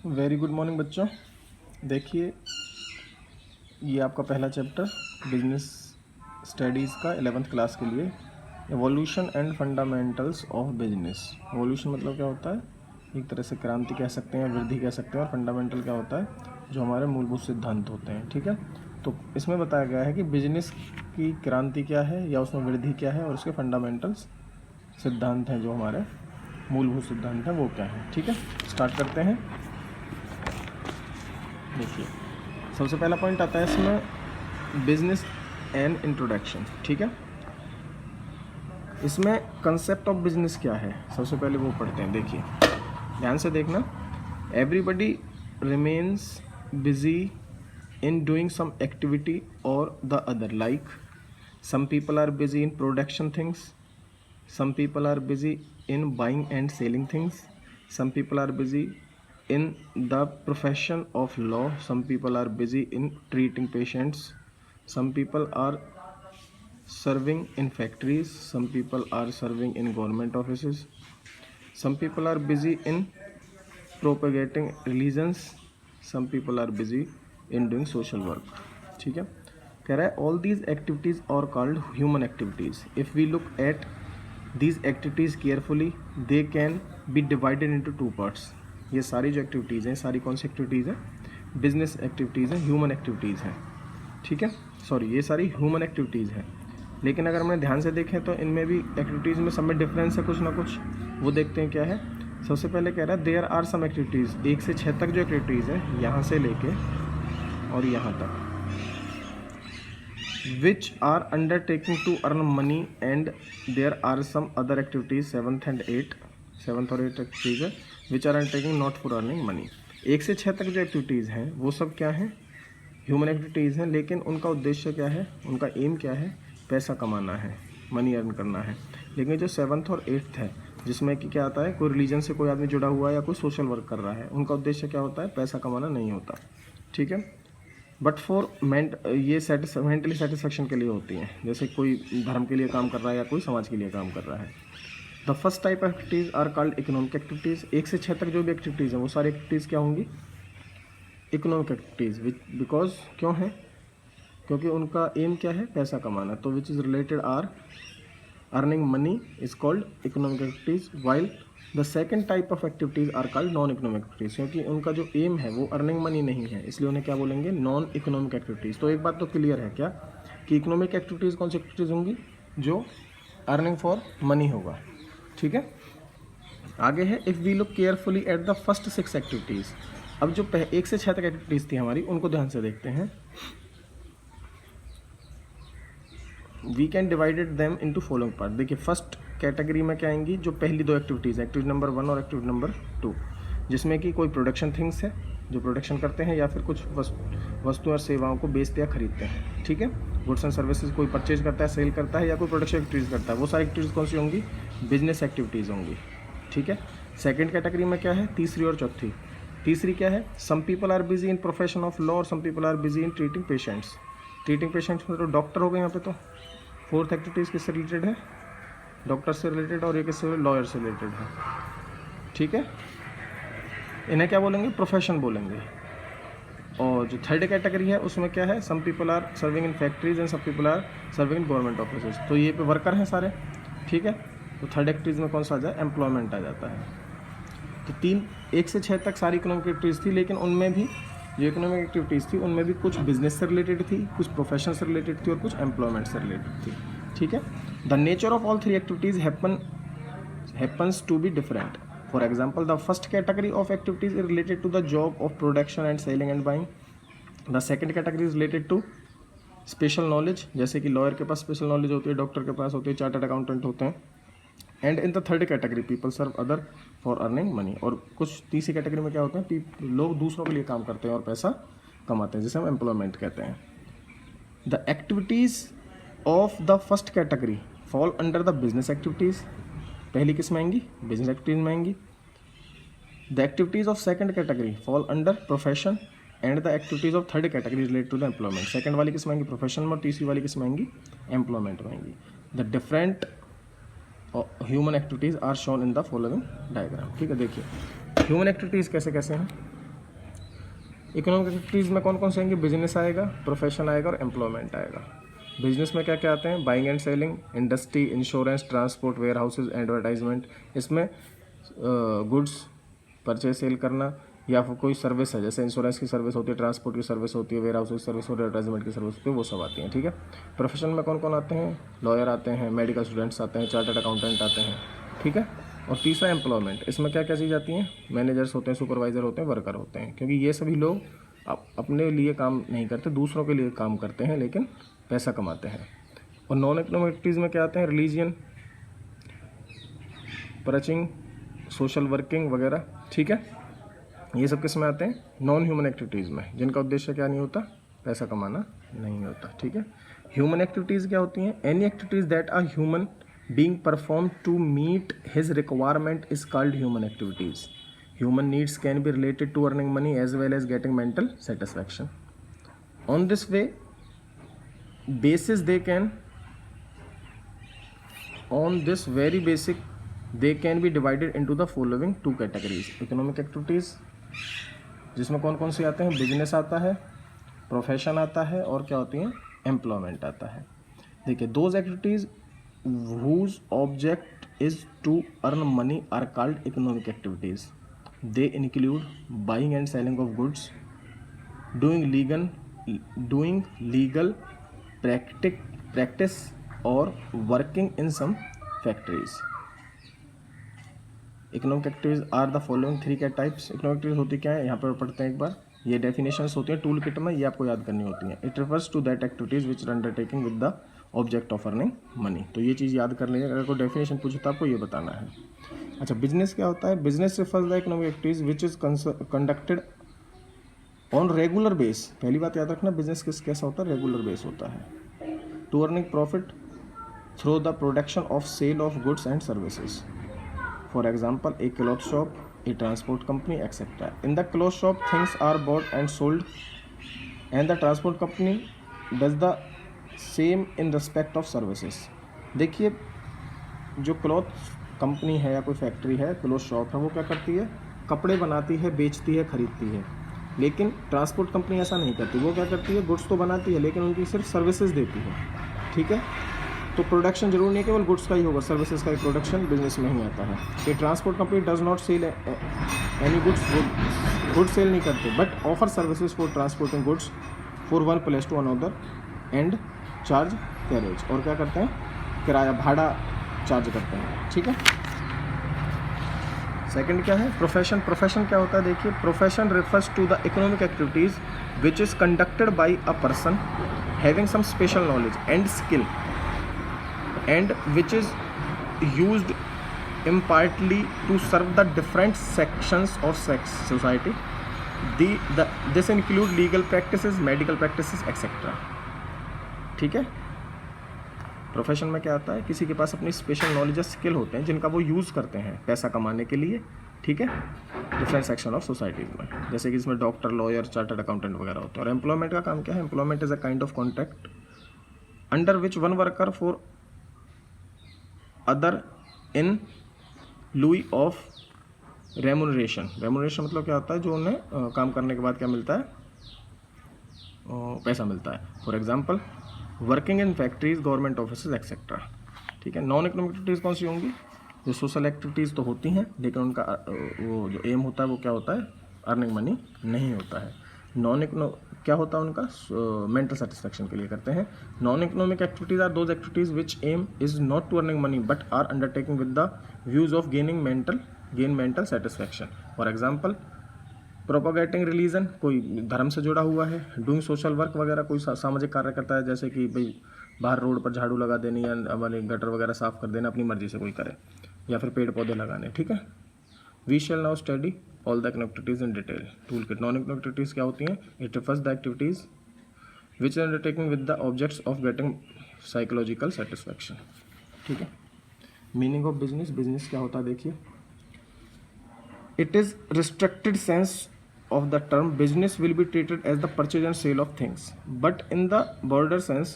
Very good morning बच्चों। देखिए, ये आपका पहला चैप्टर बिजनेस स्टडीज़ का 11th क्लास के लिए evolution and fundamentals of business. Evolution मतलब क्या होता है, एक तरह से क्रांति कह सकते हैं, वृद्धि कह सकते हैं, और फंडामेंटल क्या होता है, जो हमारे मूलभूत सिद्धांत होते हैं। ठीक है, तो इसमें बताया गया है कि बिजनेस की क्रांति क्या है या उसमें वृद्धि क्या है, और उसके फंडामेंटल्स सिद्धांत हैं, जो हमारे मूलभूत सिद्धांत हैं वो क्या है। ठीक है, स्टार्ट करते हैं। देखिए, सबसे पहला पॉइंट आता है इसमें बिजनेस एंड इंट्रोडक्शन। ठीक है, इसमें कंसेप्ट ऑफ बिजनेस क्या है, सबसे पहले वो पढ़ते हैं। देखिए, ध्यान से देखना। Everybody remains busy in doing some activity और the other, like some people are busy in production things, some people are busy in buying and selling things, some people are busy in the profession of law, some people are busy in treating patients, some people are serving in factories, some people are serving in government offices, some people are busy in propagating religions, some people are busy in doing social work. ठीक है, कह रहा है all these activities are called human activities. If we look at these activities carefully, they can be divided into two parts. ये सारी जो activities हैं, सारी कौन सी एक्टिविटीज़ हैं, बिजनेस एक्टिविटीज़ हैं, ह्यूमन एक्टिविटीज़ हैं। ठीक है, सॉरी, ये सारी ह्यूमन एक्टिविटीज़ हैं, लेकिन अगर हमने ध्यान से देखें तो इनमें भी एक्टिविटीज़ में सब में डिफरेंस है कुछ ना कुछ। वो देखते हैं क्या है। सबसे पहले कह रहा है देयर आर सम एक्टिविटीज़, 1 से 6 तक जो एक्टिविटीज़ हैं, यहाँ से लेके और यहाँ तक, which are undertaking to earn money, and there are some other activities 7th and 8th activities है which are undertaking not for earning money। 1 से 6 तक जो एक्टिविटीज़ हैं वो सब क्या हैं, ह्यूमन एक्टिविटीज़ हैं, लेकिन उनका उद्देश्य क्या है, उनका एम क्या है, पैसा कमाना है, मनी अर्न करना है। लेकिन जो 7th और 8th है, जिसमें कि क्या आता है, कोई रिलीजन से कोई आदमी जुड़ा हुआ है या कोई सोशल वर्क कर रहा है, उनका उद्देश्य क्या होता है, पैसा कमाना नहीं होता। ठीक है, बट फॉर ये मेंटली सेटिस्फेक्शन के लिए होती हैं, जैसे कोई धर्म के लिए काम कर रहा है या कोई समाज के लिए काम कर रहा है। The first type of activities are called economic activities. 1 से 6 तक जो भी एक्टिविटीज़ हैं वो सारी एक्टिविटीज़ क्या होंगी, इकोनॉमिक एक्टिविटीज़। बिकॉज क्यों है, क्योंकि उनका एम क्या है, पैसा कमाना। तो which is related are earning money is called economic activities, while the second type of activities are called non economic activities. क्योंकि उनका जो एम है वो अर्निंग मनी नहीं है, इसलिए उन्हें क्या बोलेंगे, नॉन इकोनॉमिक एक्टिविटीज़। तो एक बात तो क्लियर है क्या, कि इकोनॉमिक एक्टिविटीज़ कौन सी एक्टिविटीज़ होंगी, जो अर्निंग फॉर मनी होगा। ठीक है, आगे है if we look carefully at the first 6 activities. अब जो 1 से 6 तक एक्टिविटीज़ थी हमारी, उनको ध्यान से देखते हैं। We can divided them into following part. देखिए, फर्स्ट कैटेगरी में क्या आएंगी, जो पहली 2 एक्टिविटीज़ हैं, एक्टिविटी नंबर 1 और एक्टिविटी नंबर 2, जिसमें कि कोई प्रोडक्शन थिंग्स है, जो प्रोडक्शन करते हैं या फिर कुछ वस्तु और सेवाओं को बेचते या खरीदते हैं। ठीक है, गुड्स एंड सर्विसेज कोई परचेज करता है, सेल करता है, या कोई प्रोडक्शन एक्टिविटीज़ करता है, वो सारी एक्टिविटीज़ कौन सी होंगी, बिजनेस एक्टिविटीज़ होंगी। ठीक है, सेकेंड कैटेगरी में क्या है, तीसरी और चौथी। तीसरी क्या है, some people are busy in profession of law और some people are busy in treating patients. Treating patients मतलब डॉक्टर हो गए यहाँ पे। तो फोर्थ एक्टिविटीज़ किससे रिलेटेड है, डॉक्टर से रिलेटेड, और ये किससे, लॉयर से रिलेटेड है। ठीक है, इन्हें क्या बोलेंगे, प्रोफेशन बोलेंगे। और जो थर्ड कैटेगरी है उसमें क्या है, some people are serving in factories and some people are serving in government office. तो ये पे वर्कर हैं सारे। ठीक है, तो थर्ड एक्टिविटीज़ में कौन सा आ जाए, एम्प्लॉयमेंट आ जाता है। तो 1 से 6 तक सारी इकोनॉमिक एक्टिविटीज़ थी, लेकिन उनमें भी जो इकोनॉमिक एक्टिविटीज़ थी उनमें भी कुछ बिजनेस से रिलेटेड थी, कुछ प्रोफेशन से रिलेटेड थी और कुछ एम्प्लॉयमेंट से रिलेटेड थी। ठीक है, the nature of all 3 activities happens to be different. For example, the first category of activities is related to the job of production and selling and buying. The second category is related to special knowledge, जैसे कि lawyer के पास special knowledge होती है, doctor के पास होती है, chartered accountant होते हैं। And in the third category people serve other for earning money. और कुछ तीसरी कैटेगरी में क्या होता है, लोग दूसरों के लिए काम करते हैं और पैसा कमाते हैं, जिसे हम एम्प्लॉयमेंट कहते हैं। The activities of the first category fall under the business activities. पहली किस में आएंगी, बिजनेस एक्टिविटीज में आएंगी। The activities of second category fall under profession, and the activities of third category related to the employment. Second वाली किस में आएंगी, प्रोफेशन में, और तीसरी वाली किस में आएंगी, एम्प्लॉयमेंट में आएंगी। The different human activities are shown in the following diagram. ठीक है, देखिए ह्यूमन एक्टिविटीज़ कैसे कैसे हैं। इकोनॉमिक एक्टिविटीज़ में कौन कौन से आएंगे? बिजनेस आएगा, प्रोफेशन आएगा और एम्प्लॉयमेंट आएगा। बिजनेस में क्या क्या आते हैं? Buying and selling, industry, insurance, transport, warehouses, advertisement. इसमें गुड्स परचेज सेल करना या फिर कोई सर्विस है, जैसे इंश्योरेंस की सर्विस होती है, ट्रांसपोर्ट की सर्विस होती है, वेयर हाउस की सर्विस होती है, एडवर्टाइजमेंट की सर्विस होती है, वो सब आती हैं। ठीक है। प्रोफेशन में कौन कौन आते हैं? लॉयर आते हैं, मेडिकल स्टूडेंट्स आते हैं, चार्टर्ड अकाउंटेंट आते हैं। ठीक है। और तीसरा एम्प्लॉयमेंट, इसमें क्या क्या चीज़ आती हैं? मैनेजर्स होते हैं, सुपरवाइजर होते हैं, वर्कर होते हैं। क्योंकि ये सभी लोग अपने लिए काम नहीं करते, दूसरों के लिए काम करते हैं, लेकिन पैसा कमाते हैं। और नॉन इकोनॉमिक एक्टिविटीज़ में क्या आते हैं? रिलीजियन, प्रचिंग, सोशल वर्किंग वगैरह। ठीक है। ये सब किस में आते हैं? नॉन ह्यूमन एक्टिविटीज़ में, जिनका उद्देश्य क्या नहीं होता? पैसा कमाना नहीं होता। ठीक है। ह्यूमन एक्टिविटीज़ क्या होती हैं? Any activities that are human being perform to meet his requirement is called human activities. Human needs can be related to earning money as well as getting mental satisfaction. On this way basis they can on this very basic they can be divided into the following two categories. economic activities जिसमें कौन कौन से आते हैं? Business आता है, profession आता है और क्या होती हैं? एम्प्लॉयमेंट आता है। देखिए, those activities whose object is to earn money are called economic activities. They include buying and selling of goods, doing legal practice और working in some factories. Economic activities are the following three types. Economic activities होती क्या है? यहाँ पर पढ़ते हैं एक बार। ये डेफिनेशंस होती हैं टूल किट में, ये आपको याद करनी होती हैं। It refers to that activities which are undertaking with the object of earning money. तो ये चीज़ याद कर लीजिए, अगर कोई डेफिनेशन पूछे तो आपको ये बताना है। अच्छा, बिजनेस क्या होता है? Business refers the economic activities which is conducted on regular base. पहली बात याद रखना, बिजनेस कैसा होता है? रेगुलर बेस होता है। To earning profit through the production of sale of goods and services. For example, a cloth shop, a transport company, etc. In the cloth shop, things are bought and sold, and the transport company does the same in respect of services. देखिए, जो cloth company है या कोई factory है, cloth shop है, वो क्या करती है? कपड़े बनाती है, बेचती है, खरीदती है। लेकिन ट्रांसपोर्ट कंपनी ऐसा नहीं करती। वो क्या करती है? गुड्स तो बनाती है, लेकिन उनकी सिर्फ सर्विसेज देती है। ठीक है। तो प्रोडक्शन जरूर नहीं केवल गुड्स का ही होगा, सर्विसेज का ही प्रोडक्शन बिजनेस में ही आता है। ये transport company does not sell any goods sell नहीं करते, but offer services for transporting goods for one place to another and charge carriage. और क्या करते हैं? किराया, भाड़ा चार्ज करते हैं। ठीक है। सेकंड क्या है? प्रोफेशन। प्रोफेशन क्या होता है? देखिए, profession refers to the economic activities which is conducted by a person having some special knowledge and skill and which is used impartially to serve the different sections of society. This include legal practices, medical practices, etc. ठीक है। Profession में क्या आता है? किसी के पास अपनी special knowledge या स्किल होते हैं जिनका वो यूज़ करते हैं पैसा कमाने के लिए। ठीक है। डिफरेंट सेक्शन ऑफ सोसाइटीज में, जैसे कि इसमें डॉक्टर, लॉयर, चार्टर्ड अकाउंटेंट वगैरह होते हैं। और एम्प्लॉयमेंट का काम क्या है? Employment is a kind of contract under which one worker for other in Louis of remuneration. Remuneration मतलब क्या होता है? जो उन्हें काम करने के बाद क्या मिलता है? पैसा मिलता है। For example, working in factories, government office, etcetera. ठीक है। नॉन इकोनॉमिक एक्टिविटीज़ कौन सी होंगी? जो सोशल एक्टिविटीज़ तो होती हैं, लेकिन उनका वो जो एम होता है वो क्या होता है? अर्निंग मनी नहीं होता है। नॉन इकोनॉमिक क्या होता है उनका? मेंटल सेटिस्फैक्शन के लिए करते हैं। Non economic activities are those activities which aim is not to earning money but are undertaking with the views of gain mental satisfaction. For example, propagating religion, कोई धर्म से जुड़ा हुआ है। डूइंग सोशल वर्क वगैरह, कोई सामाजिक कार्य करता है, जैसे कि भाई बाहर रोड पर झाड़ू लगा देनी या हमारे गटर वगैरह साफ कर देना, अपनी मर्जी से कोई करे, या फिर पेड़ पौधे लगाने। ठीक है। We shall now study all the activities in detail. Tool kit. Non activities क्या होती हैं? It refers the activities which are undertaking with the objects of getting psychological satisfaction. ठीक है। Meaning of business. बिजनेस क्या होता है? देखिए, it is restricted sense of the term business will be treated as the purchase and sale of things, but in the broader sense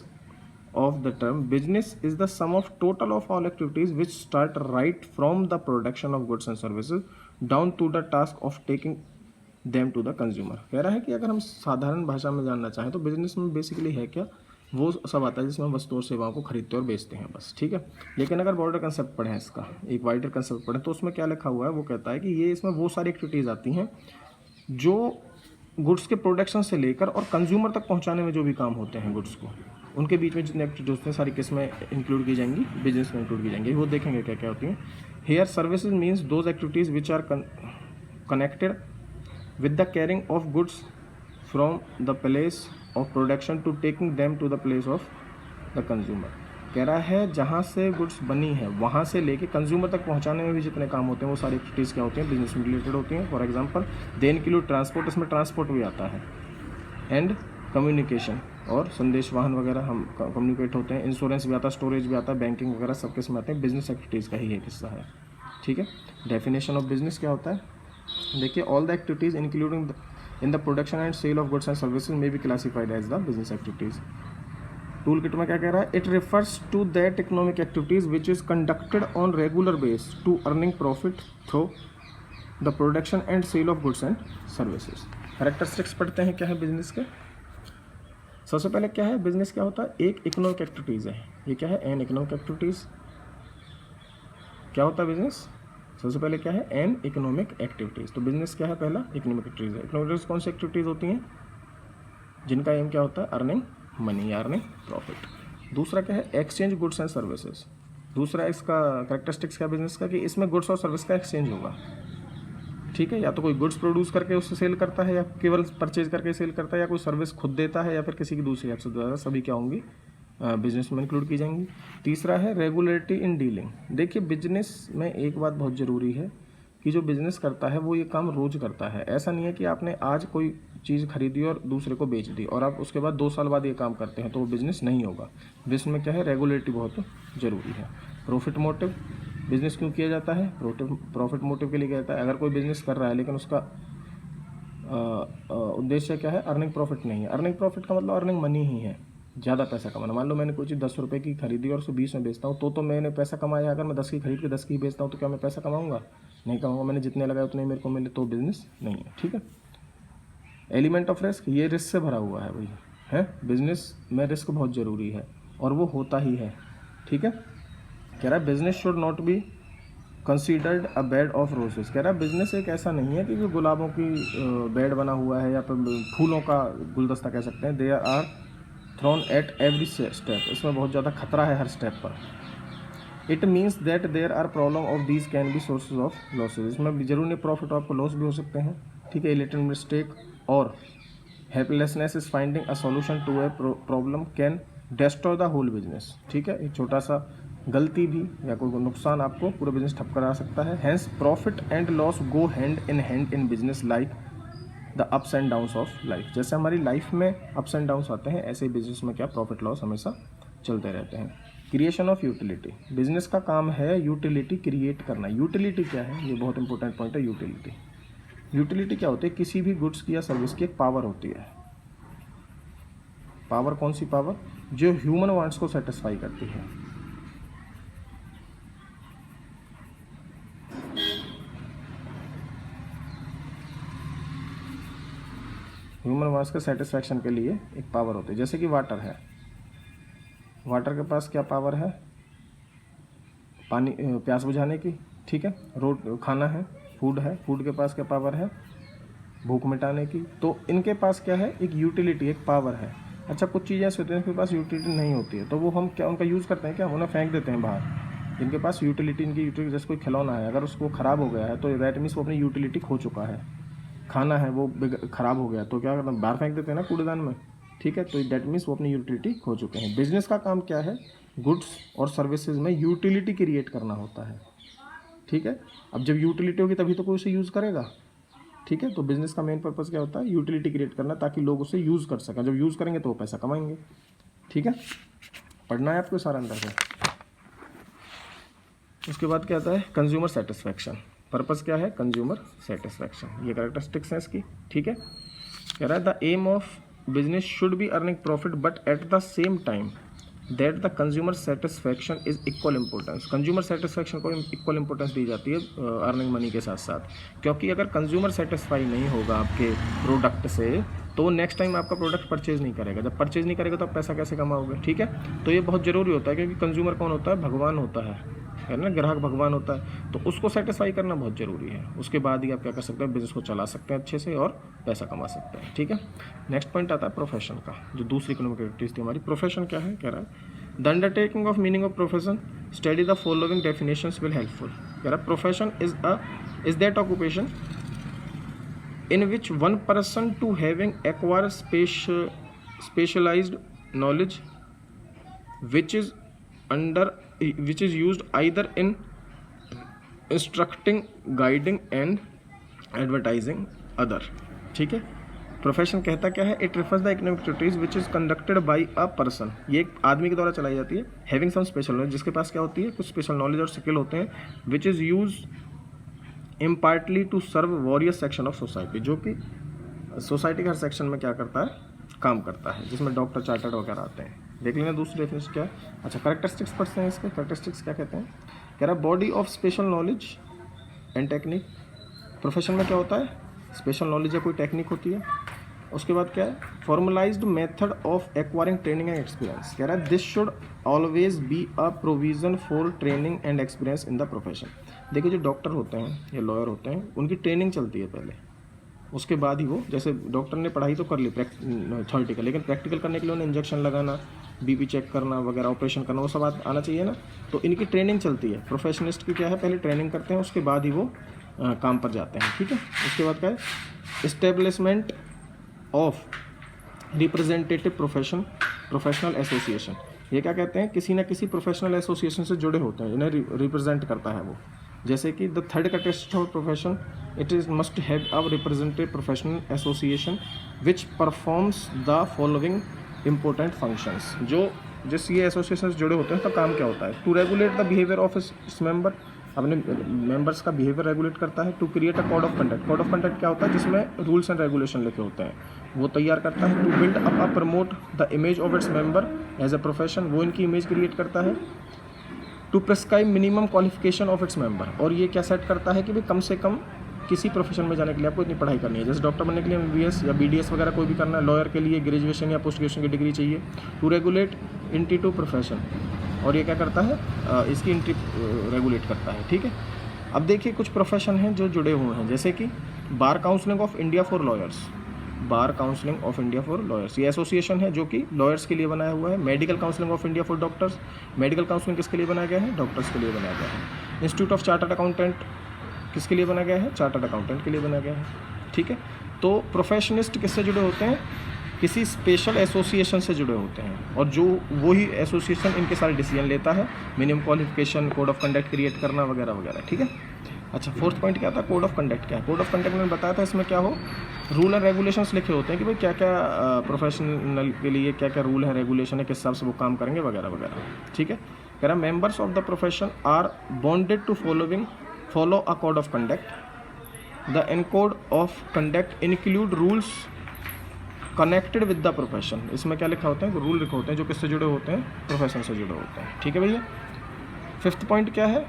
of the term, business is the sum of total of all activities which start right from the production of goods and services down to the task of taking them to the consumer. कह रहा है कि अगर हम साधारण भाषा में जानना चाहें तो बिजनेस में बेसिकली है क्या, वो सब आता है जिसमें हम वस्तु और सेवाओं को खरीदते और बेचते हैं बस, ठीक है। लेकिन अगर बॉर्डर कंसेप्ट पढ़ें, इसका एक वाइडर कंसेप्ट पढ़ें, तो उसमें क्या लिखा हुआ है, वो कहता है कि ये इसमें वो सारी एक्टिविटीज़ आती हैं जो गुड्स के प्रोडक्शन से लेकर और कंज्यूमर तक पहुंचाने में जो भी काम होते हैं गुड्स को, उनके बीच में जितने एक्टिविटीज होते हैं सारी किसमें इंक्लूड की जाएंगी, बिजनेस में इंक्लूड की जाएंगी। वो देखेंगे क्या क्या होती हैं। Here services means those activities which are connected with the carrying of goods from the place of production to taking them to the place of the consumer। कह रहा है जहाँ से गुड्स बनी है वहाँ से लेके कंज्यूमर तक पहुँचाने में भी जितने काम होते हैं वो सारी एक्टिविटीज़ क्या होती हैं, बिजनेस में रिलेटेड होती हैं। For example they include transport, इसमें ट्रांसपोर्ट भी आता है, एंड कम्युनिकेशन और संदेश वाहन वगैरह हम कम्युनिकेट होते हैं, इंश्योरेंस भी आता है, स्टोरेज भी आता है, बैंकिंग वगैरह सब किस में आते हैं, बिजनेस एक्टिविटीज़ का ही एक हिस्सा है, ठीक है। डेफिनेशन ऑफ बिजनेस क्या होता है, देखिए all the activities including in the production and sale of goods and services में be classified as the business activities. Tool kit में क्या कह रहा है, it refers to that economic activities which is conducted on regular base to earning profit through the production and sale of goods and services. Characteristics पढ़ते हैं क्या है business के। सबसे पहले क्या है बिजनेस, क्या होता है, एक इकोनॉमिक एक्टिविटीज़ है। ये क्या है, एन इकोनॉमिक एक्टिविटीज़। क्या होता है बिजनेस, सबसे पहले क्या है, एन इकोनॉमिक एक्टिविटीज़। तो बिजनेस क्या है, पहला इकोनॉमिक एक्टिविटीज़ है। इकोनॉमिक कौन सी एक्टिविटीज़ होती हैं, जिनका एम क्या होता है, अर्निंग मनी या अर्निंग प्रॉफिट। दूसरा क्या है, एक्सचेंज गुड्स एंड सर्विसेज। दूसरा इसका कैरेक्टरिस्टिक्स क्या बिजनेस का, कि इसमें गुड्स और सर्विस का एक्सचेंज होगा, ठीक है। या तो कोई गुड्स प्रोड्यूस करके उससे सेल करता है, या केवल परचेज करके सेल करता है, या कोई सर्विस खुद देता है, या फिर किसी की दूसरी ऐप से देता है, सभी क्या होंगी, बिजनेस में इंक्लूड की जाएंगी। तीसरा है रेगुलेटरी इन डीलिंग। देखिए बिजनेस में एक बात बहुत ज़रूरी है कि जो बिज़नेस करता है वो ये काम रोज़ करता है। ऐसा नहीं है कि आपने आज कोई चीज़ खरीदी और दूसरे को बेच दी और आप उसके बाद 2 साल बाद ये काम करते हैं, तो वो बिज़नेस नहीं होगा। बिजनेस में क्या है, रेगुलेटरी बहुत ज़रूरी है। प्रॉफिट मोटिव, बिज़नेस क्यों किया जाता है, प्रॉफिट मोटिव के लिए किया जाता है। अगर कोई बिज़नेस कर रहा है लेकिन उसका उद्देश्य क्या है, अर्निंग प्रॉफिट नहीं है। अर्निंग प्रॉफिट का मतलब अर्निंग मनी ही है, ज़्यादा पैसा कमाना। मान लो मैंने कोई चीज़ 10 रुपये की खरीदी और उसको 20 में बेचता हूँ, तो मैंने पैसा कमाया। अगर मैं 10 की खरीद के 10 की बेचता हूँ तो क्या मैं पैसा कमाऊँगा, नहीं कमाऊँगा। मैंने जितने लगाए उतने मेरे को मिले, तो बिज़नेस नहीं है, ठीक है। एलिमेंट ऑफ रिस्क, ये रिस्क से भरा हुआ है भाई, है। बिजनेस में रिस्क बहुत ज़रूरी है और वो होता ही है, ठीक है। कह रहा है business should not be considered a bed of roses. कह रहा है बिजनेस एक ऐसा नहीं है कि जो गुलाबों की बेड बना हुआ है या फिर फूलों का गुलदस्ता कह सकते हैं। They are thrown at every step, इसमें बहुत ज़्यादा खतरा है हर स्टेप पर। It means that there are problem of these can be sources of losses. इसमें जरूर नहीं प्रॉफिट, आपको लॉस भी हो सकते हैं, ठीक है। लिटिल मिस्टेक और helplessness is finding a solution to a problem can destroy the whole business, ठीक है। एक छोटा सा गलती भी या कोई नुकसान आपको पूरा बिजनेस ठप करा सकता है। Hence profit and loss go hand in business like the ups and downs of life. जैसे हमारी लाइफ में अप्स एंड डाउन्स आते हैं, ऐसे ही बिजनेस में क्या प्रॉफिट लॉस हमेशा चलते रहते हैं। क्रिएशन ऑफ यूटिलिटी, बिजनेस का काम है यूटिलिटी क्रिएट करना। यूटिलिटी क्या है, ये बहुत इंपॉर्टेंट पॉइंट है। यूटिलिटी क्या होती है, किसी भी गुड्स की या सर्विस की एक पावर होती है। पावर कौन सी पावर, जो ह्यूमन वांट्स को सेटिस्फाई करती है। ह्यूमन वांट्स के सेटिस्फैक्शन के लिए एक पावर होती है। जैसे कि वाटर है, वाटर के पास क्या पावर है, पानी प्यास बुझाने की, ठीक है। खाना है, फूड है, फूड के पास क्या पावर है, भूख मिटाने की। तो इनके पास क्या है, एक यूटिलिटी, एक पावर है। अच्छा, कुछ चीज़ें ऐसी होती हैं जिनके पास यूटिलिटी नहीं होती है, तो वो हम क्या उनका यूज़ करते हैं, क्या हम उन्हें फेंक देते हैं बाहर। जिनके पास यूटिलिटी, इनकी यूटिलिटी, जैसे कोई खिलौना है, अगर उसको ख़राब हो गया है तो दैट मीन्स वो अपनी यूटिलिटी खो चुका है। खाना है वो ख़राब हो गया तो क्या करते हैं, बाहर फेंक देते हैं ना कूड़ेदान में, ठीक है। तो दैट मीन्स वो अपनी यूटिलिटी खो चुके हैं। बिजनेस का काम क्या है, गुड्स और सर्विसेज में यूटिलिटी क्रिएट करना होता है, ठीक है। अब जब यूटिलिटी होगी तभी तो कोई उसे यूज़ करेगा, ठीक है। तो बिजनेस का मेन पर्पज़ क्या होता है, यूटिलिटी क्रिएट करना, ताकि लोग उसे यूज़ कर सकें। जब यूज़ करेंगे तो वो पैसा कमाएंगे, ठीक है। पढ़ना है आपको सारा अंदर से। उसके बाद क्या आता है, कंज्यूमर सेटिस्फैक्शन। पर्पज़ क्या है, कंज्यूमर सेटिस्फैक्शन। ये कैरेक्टरिस्टिक्स हैं इसकी, ठीक है। कह रहा है the aim of business should be earning profit but at the same time that the consumer satisfaction is equal importance. Consumer satisfaction को इक्वल इंपॉर्टेंस दी जाती है अर्निंग मनी के साथ साथ, क्योंकि अगर कंज्यूमर सेटिस्फाई नहीं होगा आपके प्रोडक्ट से तो नेक्स्ट टाइम आपका प्रोडक्ट परचेज नहीं करेगा। जब परचेज नहीं करेगा तो आप पैसा कैसे कमाओगे, ठीक है। तो ये बहुत ज़रूरी होता है, क्योंकि कंज्यूमर कौन होता है, भगवान होता है ना, ग्राहक भगवान होता है, तो उसको सेटिस्फाई करना बहुत ज़रूरी है। उसके बाद ही आप क्या कर सकते हैं, बिजनेस को चला सकते हैं अच्छे से और पैसा कमा सकते हैं, ठीक है। नेक्स्ट पॉइंट आता है प्रोफेशन का, जो दूसरी इकोनॉमिक एक्टिविटीज थी हमारी। प्रोफेशन क्या है, कह रहा है the undertaking of meaning of profession, study the following definitions will helpful. कह रहा है profession is that occupation in which one person to having acquire specialized knowledge which is used either in instructing, guiding and advertising other, ठीक है। Profession कहता क्या है, it refers the economic activities which is conducted by a person, ये एक आदमी के द्वारा चलाई जाती है, हैविंग सम स्पेशल नॉलेज, जिसके पास क्या होती है, कुछ स्पेशल नॉलेज और स्किल होते हैं, which is use impartially to serve various section of society, जो कि सोसाइटी के हर सेक्शन में क्या करता है, काम करता है, जिसमें डॉक्टर, चार्टर्ड वगैरह आते हैं। देख लेना दूसरी डेफिनेशन क्या है। अच्छा, करेक्टरिस्टिक्स पढ़ते हैं इसके। करेक्टरिस्टिक्स क्या कहते हैं, कह रहा है body of special knowledge and technique. Profession में क्या होता है, स्पेशल नॉलेज या कोई टेक्निक होती है। उसके बाद क्या है, formalised method of acquiring training and experience. कह रहा है this should always be a provision for training and experience in the profession. देखिए, जो डॉक्टर होते हैं या लॉयर होते हैं, उनकी ट्रेनिंग चलती है पहले, उसके बाद ही वो, जैसे डॉक्टर ने पढ़ाई तो कर ली थ्योरेटिकल, लेकिन प्रैक्टिकल करने के लिए उन्हें इंजेक्शन लगाना, बीपी चेक करना वगैरह, ऑपरेशन करना, वो सब आना चाहिए ना। तो इनकी ट्रेनिंग चलती है। प्रोफेशनिस्ट की क्या है, पहले ट्रेनिंग करते हैं, उसके बाद ही वो काम पर जाते हैं, ठीक है। उसके बाद क्या है, establishment of representative professional association. ये क्या कहते हैं, किसी न किसी प्रोफेशनल एसोसिएशन से जुड़े होते हैं, इन्हें रिप्रेजेंट करता है वो। जैसे कि the third category of profession, it is must have a representative professional association which performs the following important functions. जो जिस ये एसोसिएशन से जुड़े होते हैं, तो काम क्या होता है, to regulate the behaviour of his member, अपने मेंबर्स का बिहेवियर रेगुलेट करता है। To create a code of conduct, code of conduct क्या होता है, जिसमें रूल्स एंड रेगुलेशन लिखे होते हैं, वो तैयार करता है। To build up a promote the image of its member as a profession, वो इनकी इमेज क्रिएट करता है। To prescribe minimum qualification of its member, और ये क्या सेट करता है कि भाई कम से कम किसी प्रोफेशन में जाने के लिए आपको इतनी पढ़ाई करनी है। जैसे डॉक्टर बनने के लिए MBBS या BDS वगैरह कोई भी करना है, लॉयर के लिए ग्रेजुएशन या पोस्ट ग्रेजुएशन की डिग्री चाहिए। To regulate entry to profession, और ये क्या करता है, इसकी एंट्री रेगुलेट करता है, ठीक है। अब देखिए, कुछ प्रोफेशन हैं जो जुड़े हुए हैं, जैसे कि bar counselling of India for lawyers, bar counselling of India for lawyers, ये एसोसिएशन है जो कि लॉयर्स के लिए बनाया हुआ है। Medical counselling of India for doctors, medical counselling किसके लिए बनाया गया है, डॉक्टर्स के लिए बनाया गया है। इंस्टीट्यूट ऑफ चार्टर्ड अकाउंटेंट किसके लिए बनाया गया है, चार्टर्ड अकाउंटेंट के लिए बनाया गया है, ठीक है। तो प्रोफेशनिस्ट किससे जुड़े होते हैं, किसी स्पेशल एसोसिएशन से जुड़े होते हैं, और जो वही एसोसिएशन इनके सारे डिसीजन लेता है, minimum qualification, code of conduct create करना वगैरह वगैरह, ठीक है। अच्छा, फोर्थ पॉइंट क्या था, कोड ऑफ कंडक्ट क्या है। कोड ऑफ कंडक्ट मैंने बताया था, इसमें क्या हो, रूल एंड रेगुलेशंस लिखे होते हैं कि भाई क्या क्या प्रोफेशनल के लिए क्या क्या रूल है, रेगुलेशन है, किस हिसाब से वो काम करेंगे वगैरह वगैरह, ठीक है। कह रहा members of the profession are bonded to follow a code of conduct. The code of conduct include rules connected with the profession. इसमें क्या लिखा होता है, रूल लिखे होते हैं जो किससे जुड़े होते हैं, प्रोफेशन से जुड़े होते हैं, ठीक है भैया। फिफ्थ पॉइंट क्या है,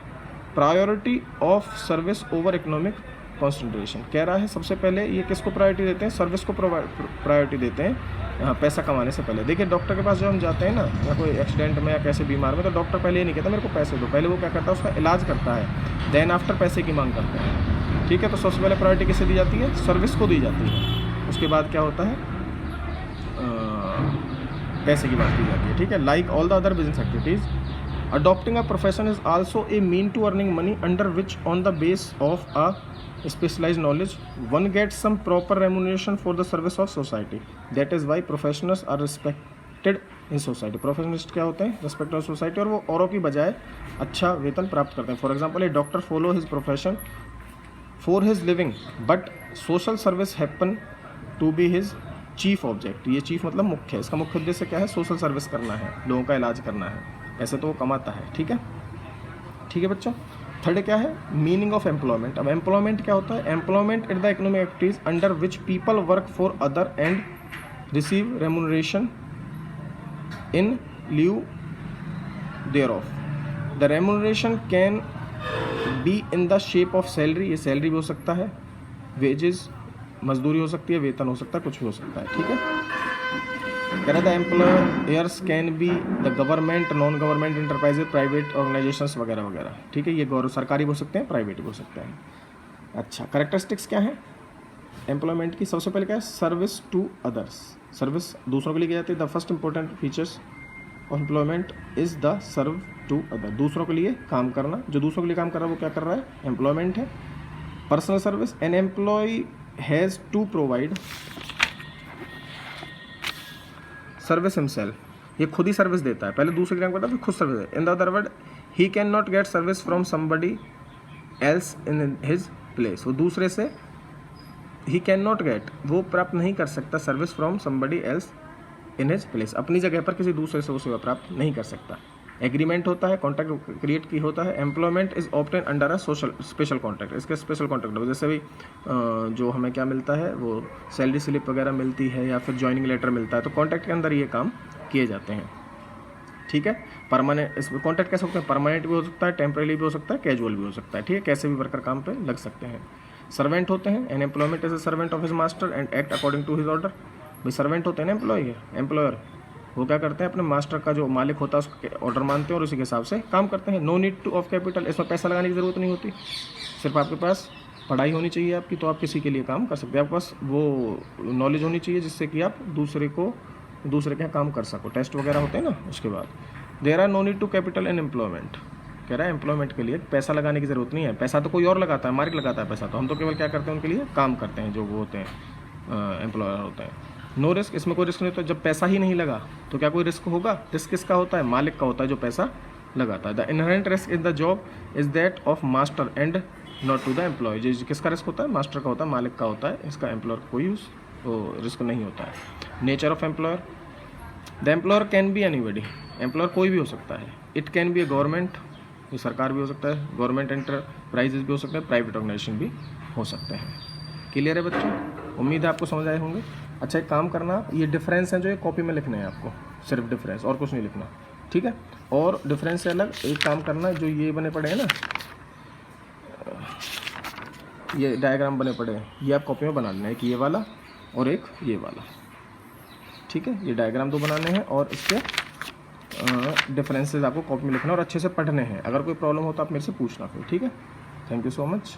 priority of service over economic concentration. कह रहा है सबसे पहले ये किसको प्रायोरिटी देते हैं, सर्विस को प्रायोरिटी देते हैं पैसा कमाने से पहले। देखिए, डॉक्टर के पास जब हम जाते हैं ना, या कोई एक्सीडेंट में या कैसे बीमार में, तो डॉक्टर पहले ये नहीं कहता मेरे को पैसे दो, पहले वो क्या करता है, उसका इलाज करता है, देन आफ्टर पैसे की मांग करते हैं, ठीक है। तो सबसे पहले प्रायोरिटी किसे दी जाती है, सर्विस को दी जाती है। उसके बाद क्या होता है, पैसे की बात की जाती है, ठीक है। Like all the other business activities, adopting a profession is also a mean to earning money, under which on the base of a specialized knowledge one gets some proper remuneration for the service of society. That is why professionals are respected in society. Professionals क्या होते हैं, respected of society, और वो औरों की बजाय अच्छा वेतन प्राप्त करते हैं। For example, a doctor follow his profession for his living, but social service happen to be his chief object. ये चीफ मतलब मुख्य है, इसका मुख्य उद्देश्य क्या है, सोशल सर्विस करना है, लोगों का इलाज करना है, ऐसे तो वो कमाता है, ठीक है। ठीक है बच्चों। थर्ड क्या है, मीनिंग ऑफ एम्प्लॉयमेंट। अब एम्प्लॉयमेंट क्या होता है, employment is the economic activities under which people work for other and receive remuneration in लिeu thereof. The remuneration can be in the shape of salary, ये सैलरी भी हो सकता है, wages मजदूरी हो सकती है, वेतन हो सकता है, कुछ भी हो सकता है, ठीक है। कह रहा था employers can be the government, non government enterprises, private organisations वगैरह वगैरह, ठीक है। ये सरकारी भी हो सकते हैं, प्राइवेट भी हो सकते हैं। अच्छा, करेक्टरिस्टिक्स क्या है एम्प्लॉयमेंट की? सबसे पहले क्या है? सर्विस टू अदर्स, सर्विस दूसरों के लिए की जाती है। The first important features of employment is the serve to other, दूसरों के लिए काम करना। जो दूसरों के लिए काम कर रहा है वो क्या कर रहा है? एम्प्लॉयमेंट है। Personal service, an employ has to provide service himself, ये खुद ही सर्विस देता है, पहले दूसरे के काम करता है फिर खुद सर्विस देता है। In the other word, he can not gate service from somebody else in his place, वो दूसरे से ही कैन नॉट गेट, वो प्राप्त नहीं कर सकता service from somebody else in his place, अपनी जगह पर किसी दूसरे से वो सेवा प्राप्त नहीं कर सकता। एग्रीमेंट होता है, कॉन्ट्रैक्ट क्रिएट की होता है। Employment is obtain under a social special contract, इसके स्पेशल कॉन्ट्रैक्ट जैसे भी जो हमें क्या मिलता है, वो सैलरी स्लिप वगैरह मिलती है या फिर ज्वाइनिंग लेटर मिलता है, तो कॉन्ट्रैक्ट के अंदर ये काम किए जाते हैं, ठीक है। परमानेंट, इसमें कॉन्ट्रैक्ट कैसे होता है? परमानेंट भी हो सकता है, टेम्परेरी भी हो सकता है, कैजुअल भी हो सकता है, ठीक है। कैसे भी वर्कर काम पे लग सकते हैं। सर्वेंट होते हैं, an employment is a servant of his master and act according to his order. भाई सर्वेंट होते हैं ना एम्प्लॉयर, वो क्या करते हैं? अपने मास्टर का जो मालिक होता है उसके ऑर्डर मानते हैं और उसी के हिसाब से काम करते हैं। No need to of capital, इसमें पैसा लगाने की ज़रूरत नहीं होती, सिर्फ आपके पास पढ़ाई होनी चाहिए आपकी, तो आप किसी के लिए काम कर सकते हैं। आपके पास वो नॉलेज होनी चाहिए जिससे कि आप दूसरे के यहाँ काम कर सको। टेस्ट वगैरह होते हैं ना, उसके बाद there are no need to capital in employment, कह रहा है एम्प्लॉयमेंट के लिए पैसा लगाने की ज़रूरत नहीं है। पैसा तो कोई और लगाता है, मालिक लगाता है पैसा, तो हम तो केवल क्या करते हैं? उनके लिए काम करते हैं, जो वो होते हैं एम्प्लॉयर होते हैं। नो रिस्क, इसमें कोई रिस्क नहीं होता। जब पैसा ही नहीं लगा तो क्या कोई रिस्क होगा? रिस्क किसका होता है? मालिक का होता है, जो पैसा लगाता है। The inherent risk in the job is that of master and not to the employ, जो किसका रिस्क होता है? मास्टर का होता है, मालिक का होता है, इसका एम्प्लॉयर का कोई रिस्क नहीं होता है। Nature of employer, the employer can be anybody, employer कोई भी हो सकता है। It can be A government, ये सरकार भी हो सकता है, गवर्नमेंट एंटरप्राइजेज भी हो सकते हैं, प्राइवेट ऑर्गेनाइजेशन भी हो सकते हैं। क्लियर है बच्चों? उम्मीद है आपको समझ आए होंगे। अच्छा, एक काम करना, ये डिफरेंस है जो ये कॉपी में लिखने हैं आपको, सिर्फ डिफरेंस और कुछ नहीं लिखना, ठीक है। और डिफरेंस से अलग एक काम करना, जो ये बने पड़े हैं ना, ये डायग्राम बने पड़े हैं, ये आप कॉपी में बना लेना, एक ये वाला और एक ये वाला, ठीक है। ये डायग्राम दो बनाने हैं और इसके डिफरेंसेस आपको कॉपी में लिखना और अच्छे से पढ़ने हैं। अगर कोई प्रॉब्लम हो तो आप मेरे से पूछना फिर, ठीक है। Thank you so much.